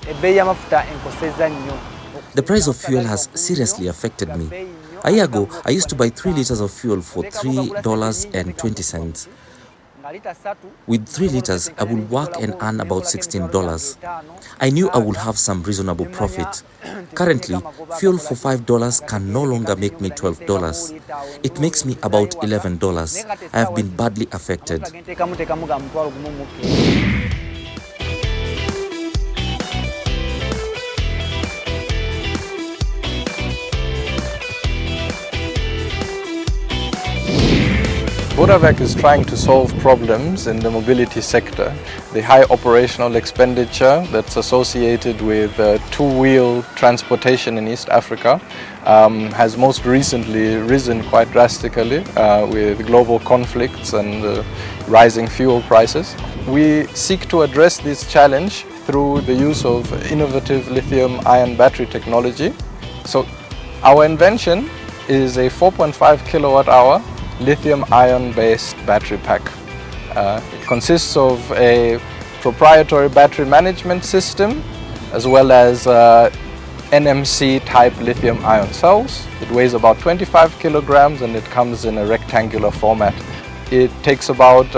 The price of fuel has seriously affected me. A year ago, I used to buy 3 liters of fuel for $3.20. With 3 liters, I would work and earn about $16. I knew I would have some reasonable profit. Currently, fuel for $5 can no longer make me $12. It makes me about $11. I have been badly affected. BODAWERK is trying to solve problems in the mobility sector. The high operational expenditure that's associated with two-wheel transportation in East Africa has most recently risen quite drastically with global conflicts and rising fuel prices. We seek to address this challenge through the use of innovative lithium-ion battery technology. So our invention is a 4.5 kilowatt-hour lithium-ion based battery pack. It consists of a proprietary battery management system as well as NMC type lithium-ion cells. It weighs about 25 kilograms and it comes in a rectangular format. It takes about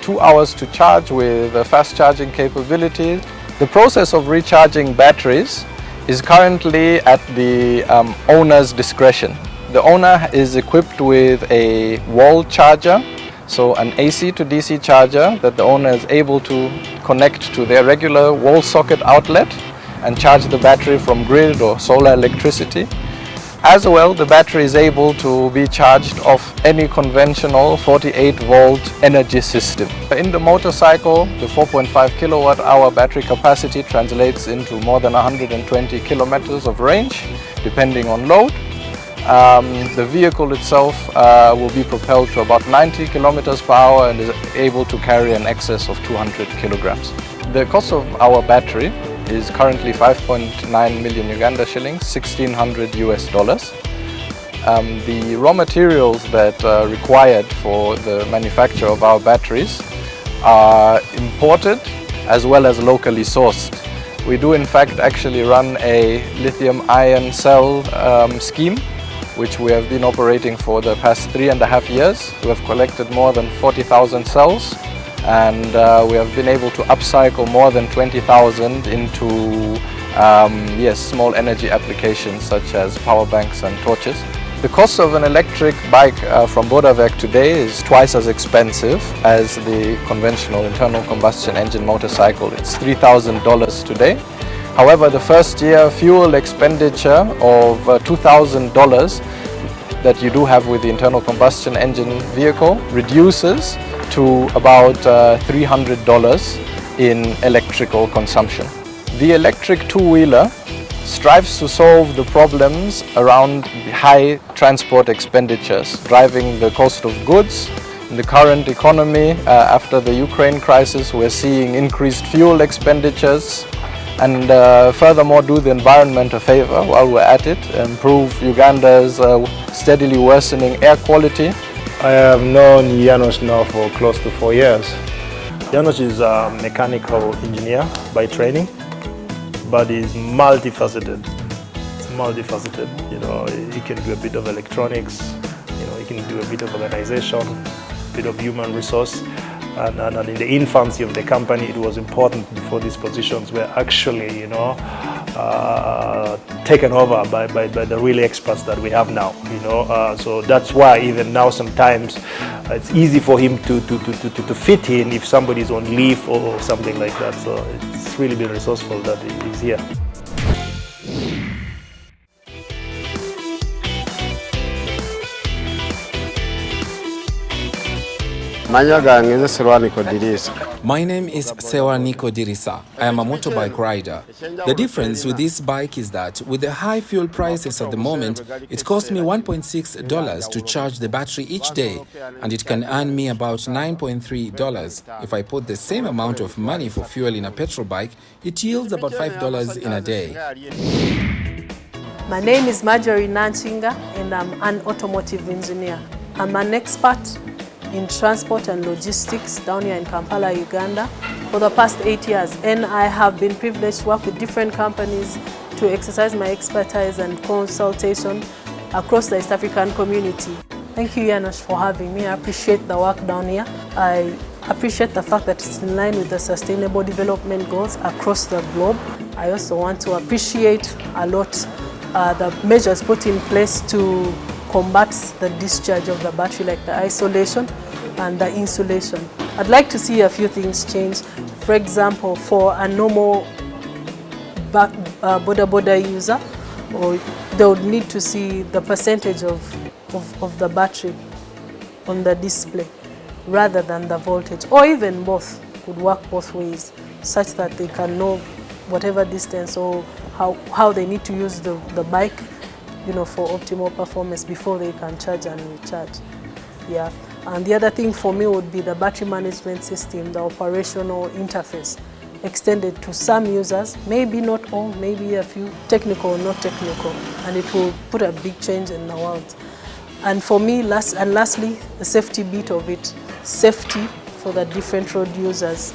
2 hours to charge with fast charging capabilities. The process of recharging batteries is currently at the owner's discretion. The owner is equipped with a wall charger, so an AC to DC charger that the owner is able to connect to their regular wall socket outlet and charge the battery from grid or solar electricity. As well, the battery is able to be charged off any conventional 48-volt energy system. In the motorcycle, the 4.5 kilowatt-hour battery capacity translates into more than 120 kilometers of range, depending on load. The vehicle itself will be propelled to about 90 kilometers per hour and is able to carry an excess of 200 kilograms. The cost of our battery is currently 5.9 million Uganda shillings, $1,600 US. The raw materials that are required for the manufacture of our batteries are imported as well as locally sourced. We do in fact actually run a lithium-ion cell scheme, which we have been operating for the past 3.5 years. We have collected more than 40,000 cells and we have been able to upcycle more than 20,000 into small energy applications such as power banks and torches. The cost of an electric bike from BODAWERK today is twice as expensive as the conventional internal combustion engine motorcycle. It's $3,000 today. However, the first year fuel expenditure of $2,000 that you do have with the internal combustion engine vehicle reduces to about $300 in electrical consumption. The electric two-wheeler strives to solve the problems around high transport expenditures, driving the cost of goods. In the current economy, after the Ukraine crisis, we're seeing increased fuel expenditures, and furthermore do the environment a favor while we're at it, improve Uganda's steadily worsening air quality. I have known Janos now for close to 4 years. Janos is a mechanical engineer by training, but he's multifaceted. It's multifaceted, you know, he can do a bit of electronics, you know, he can do a bit of organization, a bit of human resource. And in the infancy of the company, it was important before these positions were actually, you know, taken over by the real experts that we have now, you know. So that's why even now sometimes it's easy for him to fit in if somebody's on leave or something like that. So it's really been resourceful that he's here. My name is Sewa Niko Dirisa. I am a motorbike rider. The difference with this bike is that with the high fuel prices at the moment, it costs me $1.6 to charge the battery each day, and it can earn me about $9.3. If I put the same amount of money for fuel in a petrol bike, it yields about $5 in a day. My name is Marjorie Nanchinga and I'm an automotive engineer. I'm an expert in transport and logistics down here in Kampala, Uganda. for the past 8 years, and I have been privileged to work with different companies to exercise my expertise and consultation across the East African community. Thank you, Janos, for having me. I appreciate the work down here. I appreciate the fact that it's in line with the Sustainable Development Goals across the globe. I also want to appreciate a lot the measures put in place to combat the discharge of the battery, like the isolation and the insulation. I'd like to see a few things change. For example, for a normal boda user, or they would need to see the percentage of the battery on the display rather than the voltage, or even both could work both ways, such that they can know whatever distance or how they need to use the bike, you know, for optimal performance before they can charge and recharge. Yeah. And the other thing for me would be the battery management system, the operational interface, extended to some users, maybe not all, maybe a few, technical or not technical, and it will put a big change in the world. And for me, lastly, the safety bit of it, safety for the different road users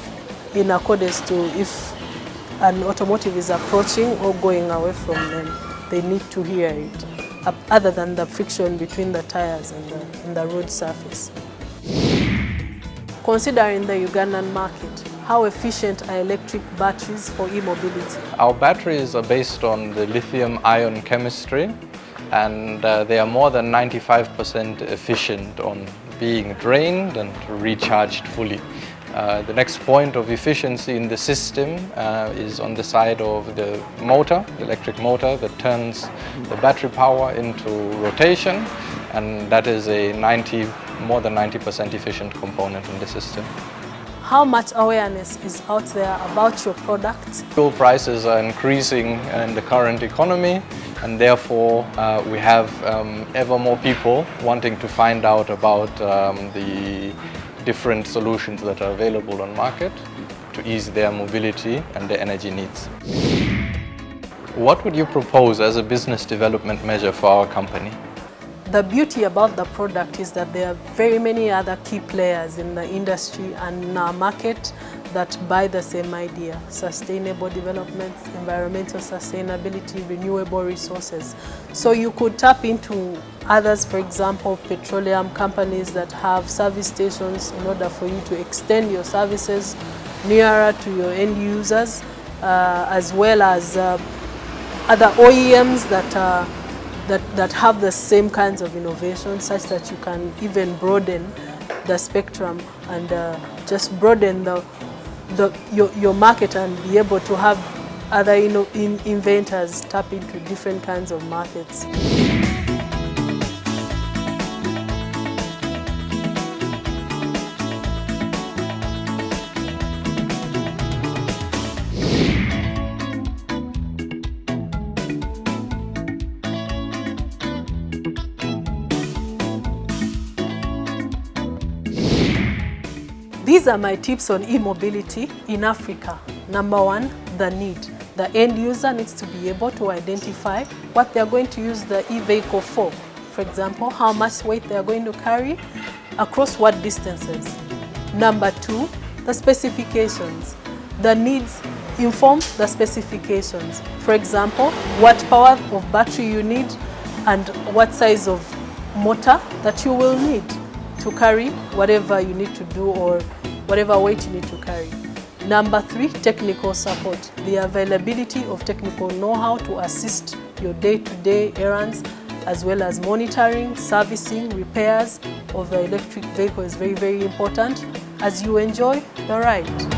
in accordance to if an automotive is approaching or going away from them, they need to hear it, other than the friction between the tires and the road surface. Considering the Ugandan market, how efficient are electric batteries for e-mobility? Our batteries are based on the lithium-ion chemistry, and they are more than 95% efficient on being drained and recharged fully. The next point of efficiency in the system is on the side of the motor, the electric motor that turns the battery power into rotation, and that is a more than 90% efficient component in the system. How much awareness is out there about your product? Fuel prices are increasing in the current economy, and therefore we have ever more people wanting to find out about the different solutions that are available on market to ease their mobility and their energy needs. What would you propose as a business development measure for our company? The beauty about the product is that there are very many other key players in the industry and in our market that buy the same idea: sustainable development, environmental sustainability, renewable resources. So you could tap into others, for example, petroleum companies that have service stations in order for you to extend your services nearer to your end users, as well as other OEMs that have the same kinds of innovations, such that you can even broaden the spectrum and just broaden your market and be able to have other inventors tap into different kinds of markets. These are my tips on e-mobility in Africa. Number one, the need. The end user needs to be able to identify what they're going to use the e-vehicle for. For example, how much weight they're going to carry, across what distances. Number two, the specifications. The needs inform the specifications. For example, what power of battery you need and what size of motor that you will need to carry whatever you need to do or whatever weight you need to carry. Number three, technical support. The availability of technical know-how to assist your day-to-day errands, as well as monitoring, servicing, repairs of the electric vehicle is very, very important as you enjoy the ride.